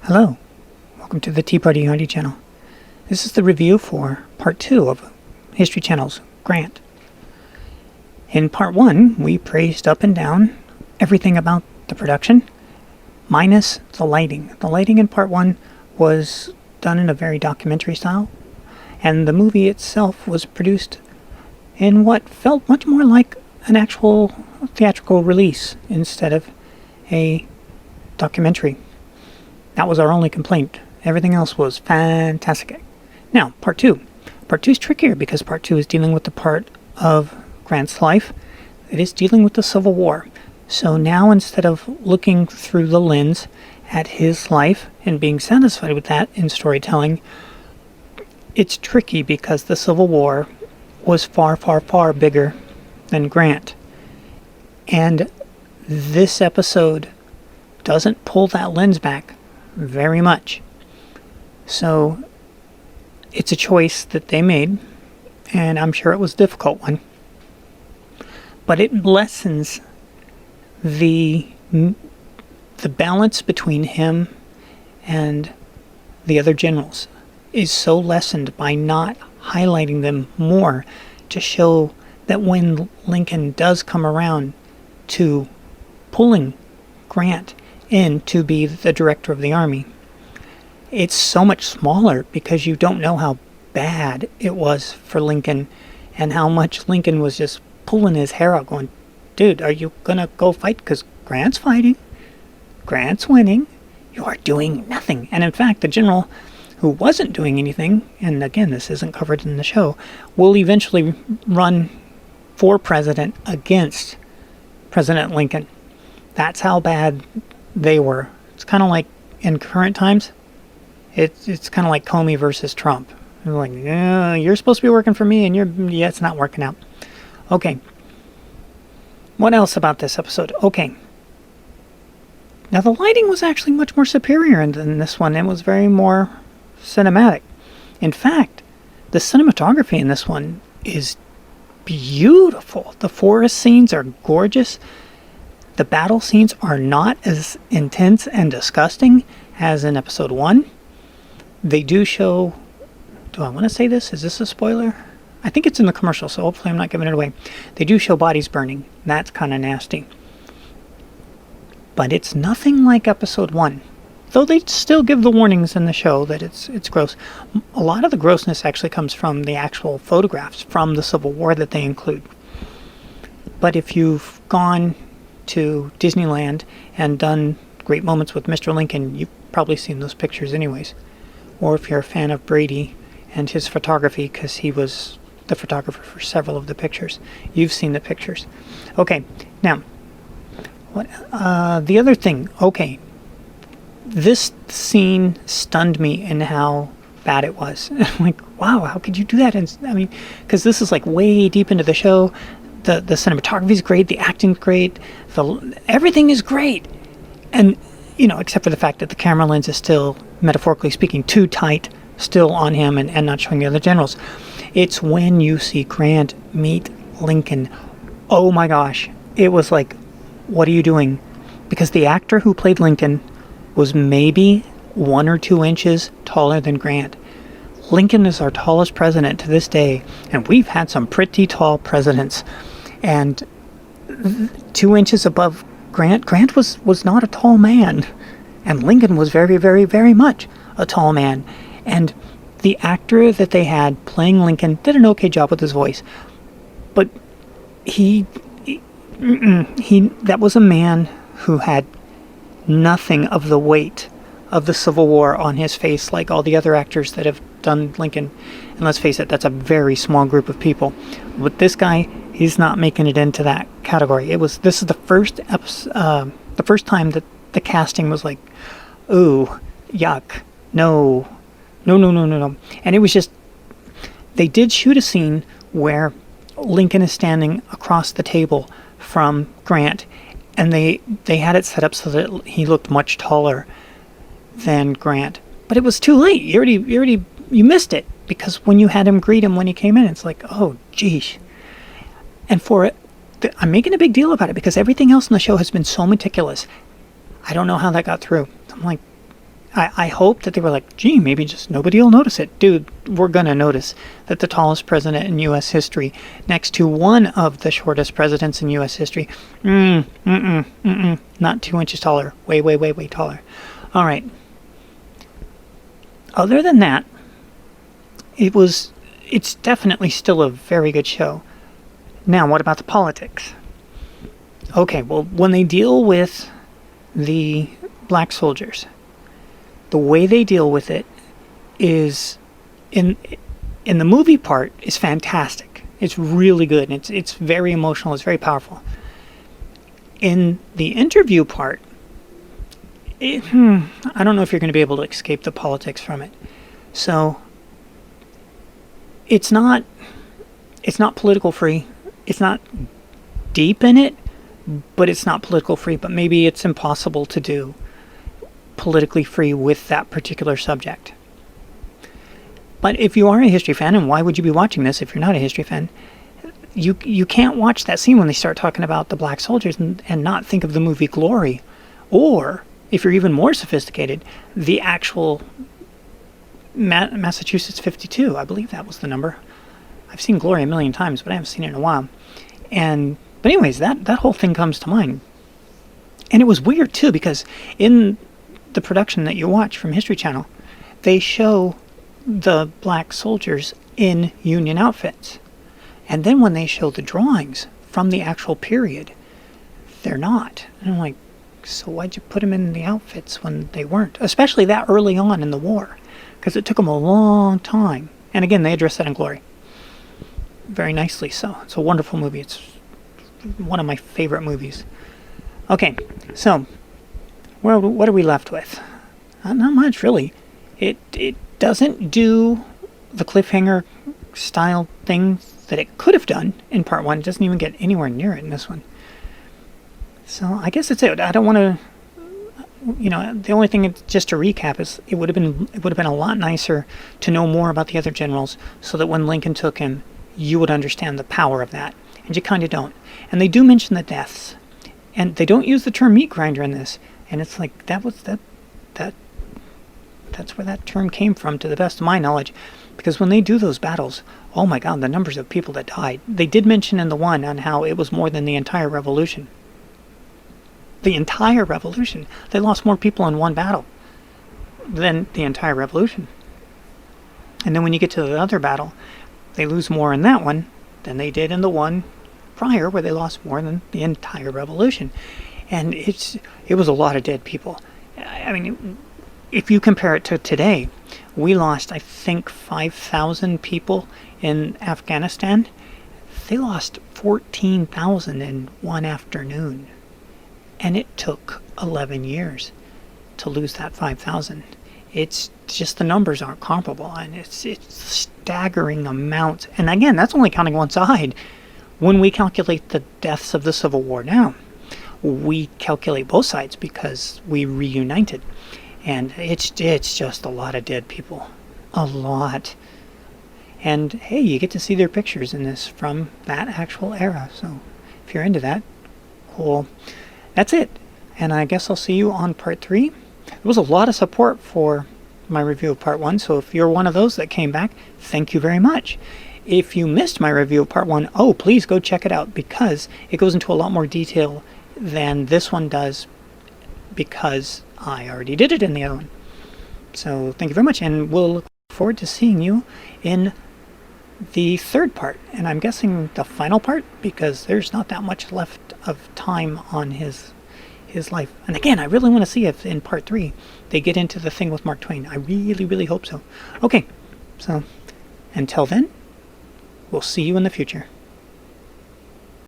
Hello, welcome to the Tea Party Auntie channel. This is the review for part 2 of History Channel's Grant. In part 1, we praised up and down everything about the production, minus the lighting. The lighting in part 1 was done in a very documentary style, and the movie itself was produced in what felt much more like an actual theatrical release instead of a documentary. That was our only complaint. Everything else was fantastic. Now, part 2. Part 2 is trickier because part 2 is dealing with the part of Grant's life. It is dealing with the Civil War. So now, instead of looking through the lens at his life and being satisfied with that in storytelling, it's tricky because the Civil War was far, far, far bigger than Grant. And this episode doesn't pull that lens back very much. So it's a choice that they made, and I'm sure it was a difficult one. But it lessens the balance between him and the other generals is so lessened by not highlighting them more to show that when Lincoln does come around to pulling Grant in to be the director of the army, it's so much smaller because you don't know how bad it was for Lincoln and how much Lincoln was just pulling his hair out going, dude, are you gonna go fight? Because Grant's fighting. Grant's winning. You are doing nothing. And in fact, the general who wasn't doing anything, and again, this isn't covered in the show, will eventually run for president against President Lincoln. That's how bad they were. It's kind of like in current times, it's kind of like Comey versus Trump. They're like, yeah, you're supposed to be working for me, and it's not working out. Okay. What else about this episode? Okay. Now, the lighting was actually much more superior than this one. It was very more cinematic. In fact, the cinematography in this one is beautiful. The forest scenes are gorgeous. The battle scenes are not as intense and disgusting as in episode 1. They do show... Do I want to say this? Is this a spoiler? I think it's in the commercial, so hopefully I'm not giving it away. They do show bodies burning. That's kind of nasty. But it's nothing like episode 1. Though they still give the warnings in the show that it's gross. A lot of the grossness actually comes from the actual photographs from the Civil War that they include. But if you've gone to Disneyland and done Great Moments with Mr. Lincoln, you've probably seen those pictures anyways. Or if you're a fan of Brady and his photography, because he was the photographer for several of the pictures, you've seen the pictures. Okay, now, what? The other thing, okay, this scene stunned me in how bad it was. I'm like, wow, how could you do that? And I mean, because this is like way deep into the show. The cinematography is great, the acting's great, everything is great. And, except for the fact that the camera lens is still, metaphorically speaking, too tight, still on him and not showing the other generals. It's when you see Grant meet Lincoln. Oh my gosh. It was like, what are you doing? Because the actor who played Lincoln was maybe 1 or 2 inches taller than Grant. Lincoln is our tallest president to this day, and we've had some pretty tall presidents. And 2 inches above Grant was not a tall man. And Lincoln was very, very, very much a tall man. And the actor that they had playing Lincoln did an okay job with his voice. But that was a man who had nothing of the weight of the Civil War on his face like all the other actors that have done Lincoln. And let's face it, that's a very small group of people. With this guy, he's not making it into that category. This is the first time that the casting was like, ooh, yuck, no. And it was just, they did shoot a scene where Lincoln is standing across the table from Grant, and they had it set up so that he looked much taller than Grant. But it was too late. You missed it, because when you had him greet him when he came in, it's like, oh, geez. And for it, I'm making a big deal about it because everything else in the show has been so meticulous. I don't know how that got through. I'm like, I hope that they were like, gee, maybe just nobody will notice it. Dude, we're going to notice that the tallest president in U.S. history, next to one of the shortest presidents in U.S. history, not 2 inches taller. Way, way, way, way taller. All right. Other than that, it's definitely still a very good show. Now, what about the politics? Okay, well, when they deal with the black soldiers, the way they deal with it is in the movie part is fantastic. It's really good. It's very emotional. It's very powerful. In the interview part, I don't know if you're going to be able to escape the politics from it. So it's not political free. It's not deep in it, but it's not political free. But maybe it's impossible to do politically free with that particular subject. But if you are a history fan, and why would you be watching this if you're not a history fan, you can't watch that scene when they start talking about the black soldiers and not think of the movie Glory, or if you're even more sophisticated, the actual Massachusetts 52. I believe that was the number. I've seen Glory a million times, but I haven't seen it in a while. But anyways, that whole thing comes to mind. And it was weird too, because in the production that you watch from History Channel, they show the black soldiers in Union outfits. And then when they show the drawings from the actual period, they're not. And I'm like, so why'd you put them in the outfits when they weren't? Especially that early on in the war, because it took them a long time. And again, they address that in Glory. Very nicely so. It's a wonderful movie. It's one of my favorite movies. Okay, so what are we left with? Not much, really. It doesn't do the cliffhanger style thing that it could have done in part one. It doesn't even get anywhere near it in this one. So I guess that's it. I don't want to, the only thing, just to recap, is it would have been a lot nicer to know more about the other generals, so that when Lincoln took him, you would understand the power of that. And you kind of don't. And they do mention the deaths, and they don't use the term meat grinder in this. And it's like that's where that term came from, to the best of my knowledge, because when they do those battles, oh my God, the numbers of people that died. They did mention in the one on how it was more than the entire revolution. The entire revolution. They lost more people in one battle than the entire revolution. And then when you get to the other battle, they lose more in that one than they did in the one prior, where they lost more than the entire revolution. And it was a lot of dead people. I mean, if you compare it to today, we lost, I think, 5,000 people in Afghanistan. They lost 14,000 in one afternoon. And it took 11 years to lose that 5,000. It's just, the numbers aren't comparable, and it's staggering amounts. And again, that's only counting one side. When we calculate the deaths of the Civil War now, we calculate both sides because we reunited. And it's just a lot of dead people. A lot. And hey, you get to see their pictures in this from that actual era. So if you're into that, cool. That's it. And I guess I'll see you on part 3. There was a lot of support for my review of part 1, so if you're one of those that came back, thank you very much. If you missed my review of part 1, please go check it out, because it goes into a lot more detail than this one does, because I already did it in the other one. So thank you very much, and we'll look forward to seeing you in the third part, and I'm guessing the final part, because there's not that much left of time on his life. And again, I really want to see if in part 3 they get into the thing with Mark Twain. I really, really hope so. Okay, so until then, we'll see you in the future.